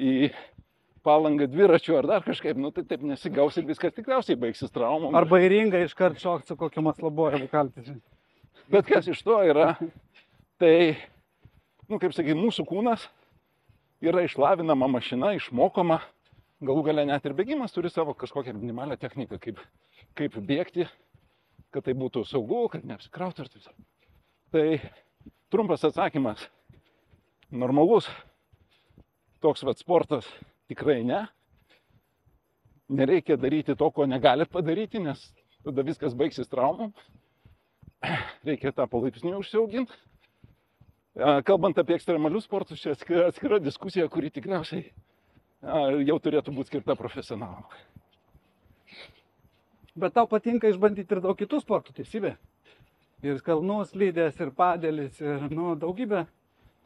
į Palangą dviračiu ar dar kažkaip, tai taip nesigaus ir viskas tikriausiai baigsis traumom.
Arba į ringą iškart šokti su kokiu Maslobojevu kaltis.
Bet kas iš to yra, tai, kaip sakai, mūsų kūnas yra išlavinama mašina, išmokoma, galų gale net ir bėgimas turi savo kažkokią minimalią techniką, kaip bėgti, kad tai būtų saugu, kad neapsikrautų ir taip. Tai trumpas atsakymas, normalus toks sportas tikrai ne. Nereikia daryti to, ko negalit padaryti, nes tada viskas baigsis traumom. Reikia tą palaipsniui užsiauginti. Kalbant apie ekstremalius sportus, čia atskira diskusija, kuri tikriausiai jau turėtų būti skirta profesionalam.
Bet tau patinka išbandyti ir daug kitų sportų, teisybė? Ir kalnų slidės, ir padelis, ir daugybė.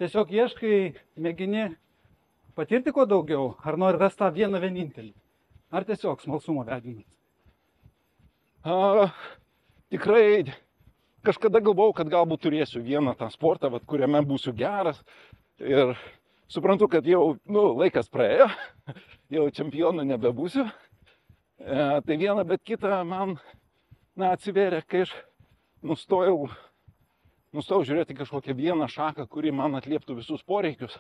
Tiesiog ieškai, mėgini patirti kuo daugiau, ar nori rasti tą vieną vienintelį? Ar tiesiog smalsumo vedinas?
Tikrai kažkada galvojau, kad galbūt turėsiu vieną tą sportą, kuriame būsiu geras. Ir suprantu, kad jau laikas praėjo, jau čempionu nebebūsiu. Tai viena, bet kita man atsivėrė, kai aš nustojau žiūrėti kažkokią vieną šaką, kuri man atlieptų visus poreikius.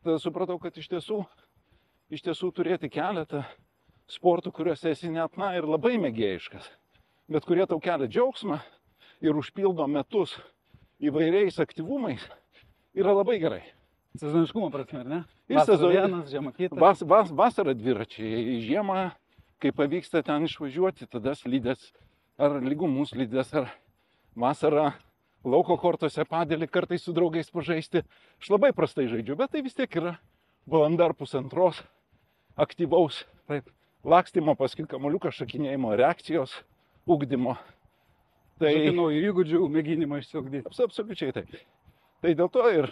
Tada supratau, kad iš tiesų turėti keletą sportų, kuriuose esi net ir labai mėgėjiškas, bet kurie tau kelia džiaugsmą ir užpildo metus įvairiais aktyvumais, yra labai gerai.
Sezoniškumo prasme, ar ne?
Vasarą
vienas, žiemą kitas.
Vasarą dviračiai, žiemą, kai pavyksta ten išvažiuoti, tada slidės, ar lygumų slidės, ar vasarą lauko kortose padelį kartais su draugais pažaisti. Aš labai prastai žaidžiu, bet tai vis tiek yra valanda ar pusantros aktyvaus lakstymo, paskui kamuoliuką šakinėjimo, reakcijos, ugdymo. Tai
naujų įgūdžių mėginimą išsiugdyti.
Absoliučiai taip. Tai dėl to ir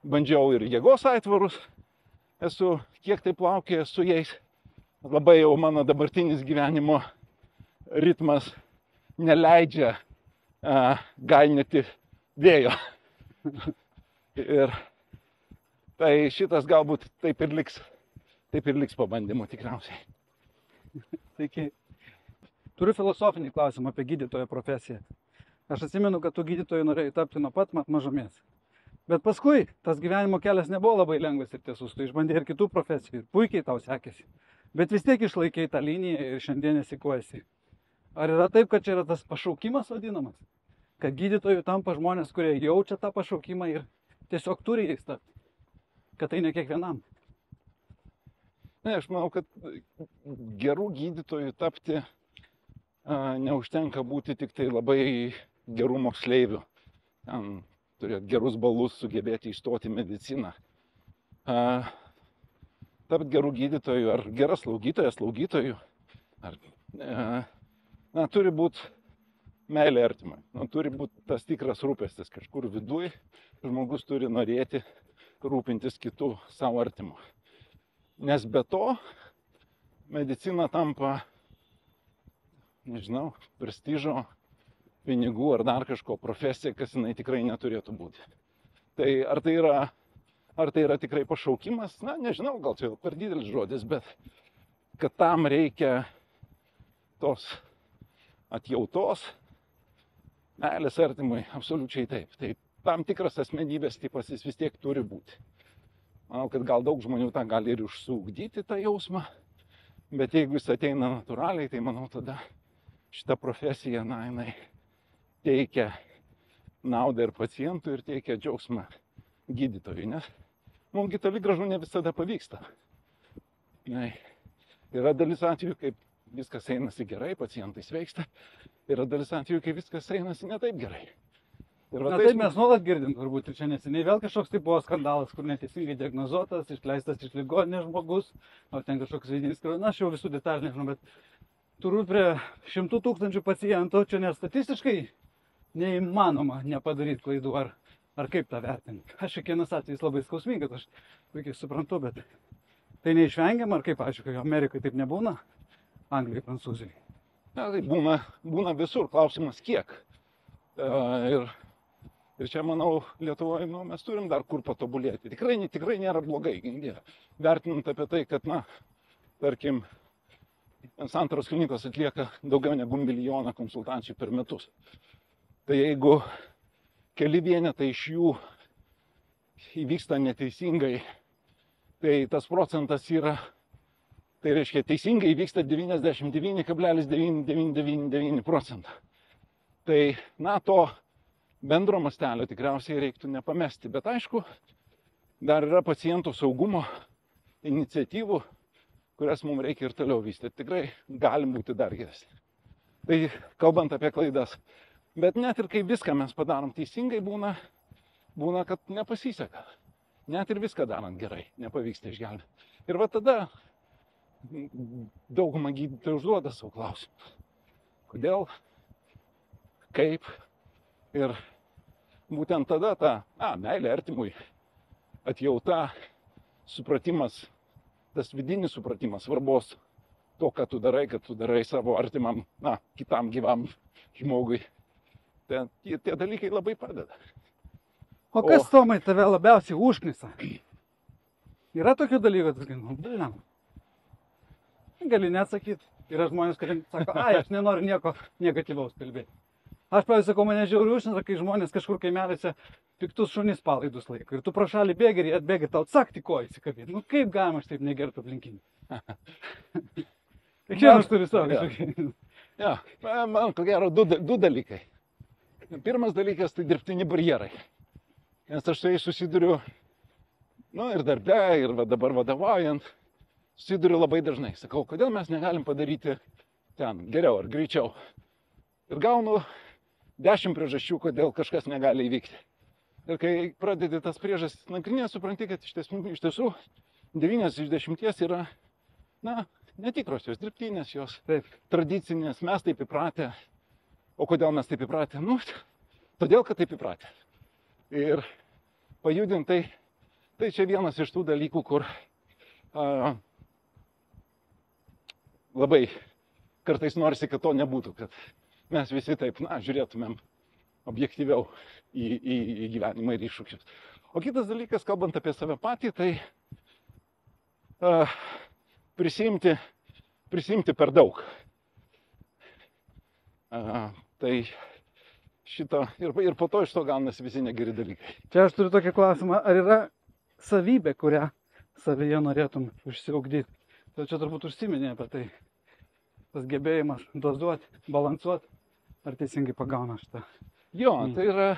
bandžiau ir jėgos aitvarus, esu kiek tai plaukėjęs su jais. Labai jau mano dabartinis gyvenimo ritmas neleidžia gainėti vėjo. Ir tai šitas galbūt taip ir liks pabandymu tikriausiai.
Sveiki. Turiu filosofinį klausimą apie gydytojo profesiją. Aš atsimenu, kad tu gydytojų norėjai tapti nuo pat mažumės. Bet paskui tas gyvenimo kelias nebuvo labai lengvas ir tiesus. Tu išbandėjai ir kitų profesijų ir puikiai tau sekėsi. Bet vis tiek išlaikei tą liniją ir šiandien esikuosi. Ar yra taip, kad čia yra tas pašaukimas vadinamas? Kad gydytojų tampa žmonės, kurie jaučia tą pašaukimą ir tiesiog turi jais tapti. Kad tai ne kiekvienam.
Ne, aš manau, kad gerų gydytojų tapti neužtenka būti tik tai labai gerų moksleivių. Ten turėti gerus balus, sugebėti įstoti į mediciną. Tapti gerų gydytojų ar geras slaugytojų. Turi būti meilė artimai. Turi būti tas tikras rūpestis kažkur viduj. Žmogus turi norėti rūpintis kitų savo artimu. Nes be to medicina tampa, nežinau, prestižo, pinigų ar dar kažko profesija, kas jinai tikrai neturėtų būti. Tai ar tai yra ar tai yra tikrai pašaukimas, na, nežinau, gal čia per didelis žodis, bet kad tam reikia tos atjautos, meilės artimui, absoliučiai taip. Tai tam tikras asmenybės tipas jis vis tiek turi būti. Manau, kad gal daug žmonių tą gali ir užsiugdyti tą jausmą, bet jeigu jis ateina natūraliai, tai manau tada šita profesija, na, jinai teikia naudą ir pacientui, ir teikia džiaugsmą gydytojui, nes mums toli gražu ne visada pavyksta. Yra dalis atvejų, kaip viskas einasi gerai, pacientai sveiksta, yra dalis atvejų, kai viskas einasi ne taip gerai.
Na taip mes nuolat girdim, turbūt, ir čia neseniai vėl kažkoks tai buvo skandalas, kur neteisingai diagnozuotas, išleistas iš ligoninės žmogus, o ten kažkoks vidinis kraujas, na aš jau visų detalių nežinau, bet turbūt prie 100 000 pacientų čia net statistiškai neįmanoma nepadaryti klaidų, ar kaip tą vertinti. Aš kiekvienas atvejis labai skausmingas, aš puikiai suprantu, bet tai neišvengiama, ar kaip, aišku, Amerikai taip nebūna, Anglijai, Prancūzijai.
Na, tai būna visur, klausimas kiek. Ir čia, manau, Lietuvoje mes turim dar kur patobulėti. Tikrai nėra blogai, vertinant apie tai, kad, na, tarkim, santaros klinikos atlieka daugiau negu 1 milijoną konsultacijų per metus. Tai jeigu keli vienetai iš jų įvyksta neteisingai, tai tas procentas yra, tai reiškia, teisingai įvyksta 99,9999%. Tai, na, to bendro mastelio tikriausiai reiktų nepamesti, bet aišku, dar yra pacientų saugumo iniciatyvų, kurias mums reikia ir toliau vystyti. Tikrai galim būti dar geresni. Tai kalbant apie klaidas, bet net ir kai viską mes padarom teisingai, būna, kad nepasiseka. Net ir viską darant gerai, nepavyksta išgelbėti. Ir va tada dauguma gydytojų užduoda savo klausimus. Kodėl, kaip. Ir būtent tada ta meilė artimui, atjauta, supratimas, tas vidinis supratimas svarbos to, ką tu darai savo artimam, kitam gyvam žmogui. Tie dalykai labai padeda.
O kas, Tomai, tave labiausiai užknisa? Yra tokių dalykų, gali neatsakyti. Yra žmonės, kurie sako, aš nenoriu nieko negatyvaus kalbėti. Aš, pavyzdžiui, sakau, mane žiauriai užknisa, kai žmonės kažkur kaimeliuose piktus šunis palaidus laiko. Ir tu pro šalį bėgi ir jie atbėgi tau cakti koją įsikabėti. Nu kaip galima aš taip negertų aplinkinių? Kiekvienas aš turiu savo kažkokį.
Ja, man ko gero du dalykai. Pirmas dalykas tai dirbtini barjerai. Nes aš tai susiduriu, ir darbe, ir dabar vadovaujant, susiduriu labai dažnai. Sakau, kodėl mes negalim padaryti ten geriau ar greičiau. Ir gaunu 10 priežasčių, kodėl kažkas negali įvykti. Ir kai pradedi tas priežastis nagrinėti, supranti, kad iš tiesų 9 iš 10 yra, netikros, jos dirbtinės, jos tradicinės, mes taip įpratę. O kodėl mes taip įpratę? Todėl, kad taip įpratę. Ir pajudinti, tai čia vienas iš tų dalykų, kur labai kartais norisi, kad to nebūtų, kad mes visi taip, žiūrėtumėm objektyviau į gyvenimą ir iššūkius. O kitas dalykas, kalbant apie save patį, tai prisimti per daug. Tai šito ir po to iš to gaunasi visi negeri dalykai.
Čia aš turiu tokį klausimą, ar yra savybė, kurią savyje norėtum užsiugdyti? Tai čia turbūt užsiminė apie tai. Tas gebėjimas dozuoti, balansuoti, ar teisingai pagauna šitą?
Jo, tai yra,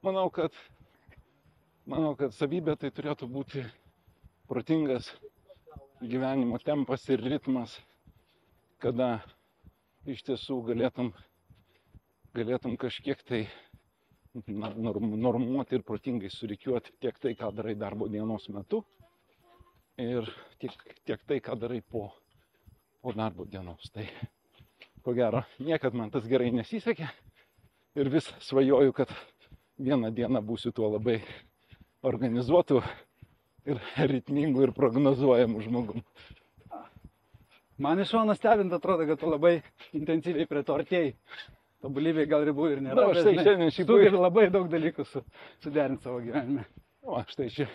manau, kad savybė tai turėtų būti protingas gyvenimo tempas ir ritmas, kada iš tiesų galėtum kažkiek tai normuoti ir protingai surikiuoti tiek tai, ką darai darbo dienos metu, ir tiek tai, ką darai po darbo dienos. Tai, ko gero, niekad man tas gerai nesisekė ir vis svajoju, kad vieną dieną būsiu tuo labai organizuotu ir ritmingu ir prognozuojamu žmogum.
Man iš šono stebint atrodo, kad tu labai intensyviai prie to artėjai. Tobulybėje gal ribų ir nėra, bet sugebi labai daug dalykų suderinti savo gyvenime.
Štai čia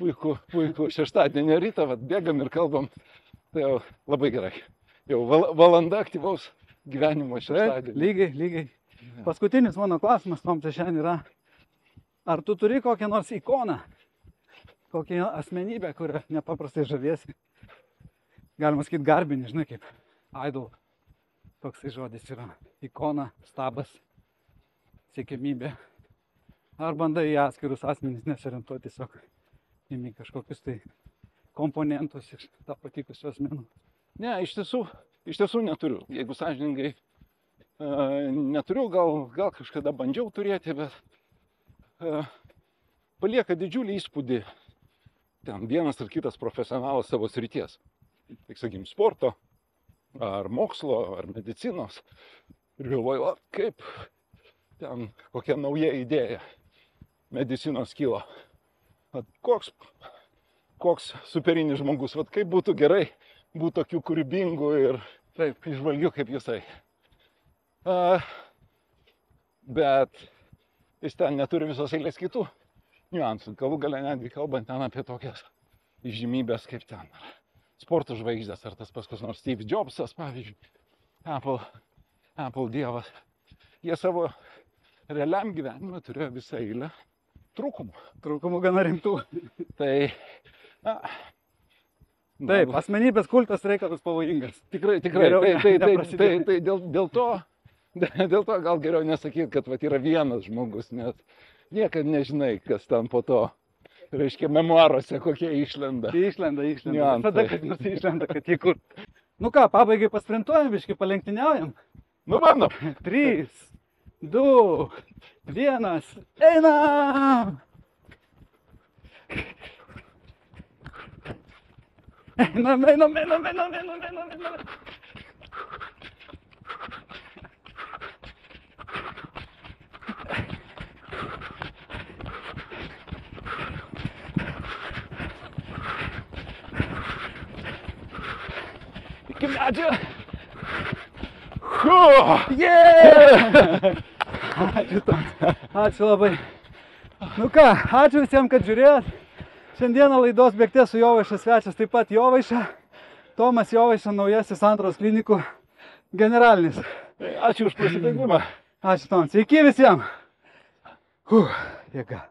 puikų šeštadienio rytą, vat, bėgam ir kalbam. Tai jau labai gerai. Jau valanda aktyvaus gyvenimo šeštadienį.
Lygiai. Paskutinis mano klausimas tom čia šiandien yra, ar tu turi kokią nors ikoną, kokią asmenybę, kurią nepaprastai žaviesi? Galima sakyti garbinį, žinai, kaip idol. Toksai žodis yra ikona, stabas, siekiamybė. Ar bandai į atskirus asmenys nesiorientuoti, tiesiog imi kažkokius tai komponentus iš tą patikusių asmenų?
Ne, iš tiesų neturiu. Jeigu sąžiningai neturiu, gal kažkada bandžiau turėti, bet palieka didžiulį įspūdį ten vienas ar kitas profesionalas savo srities. Tik sakykim, sporto, ar mokslo, ar medicinos. Ir galvoju, kaip ten kokia nauja idėja medicinos kilo. Koks superinis žmogus, kaip būtų gerai būti tokių kūrybingų ir taip išvalgių kaip jisai. Bet jis ten neturi visos eilės kitų niuansų. Galų gale netgi kalbant ten apie tokias įžymybės kaip ten. Sporto žvaigždės, ar tas paskui nors Steve Jobsas, pavyzdžiui, Apple dievas. Jie savo realiam gyvenimui turėjo visą eilę trūkumų.
Trūkumų gana rimtų.
Tai,
taip, asmenybės kultas reikalas pavojingas.
Tikrai. Tai dėl to gal geriau nesakyti, kad yra vienas žmogus, nes niekad nežinai, kas ten po to, reiškia, memuaruose kokie išlenda.
Išlenda. Visada, kad nors išlenda, kad jį kur. Nu ką, pabaigai pasprintuojam, biškį palenktyniaujam.
Nu, bandom.
3, 2, 1, einam! Einam. Iki medžio. Yeah! Ačiū labai. Nu ką, ačiū visiems, kad žiūrėjot. Šiandieną laidos bėgtė su Jovaiša svečias, taip pat Jovaiša. Tomas Jovaiša, naujasis Santaros klinikų generalinis.
Ačiū už prisidengimą.
Ačiū Tomas. Sveiki visiems. Jėga.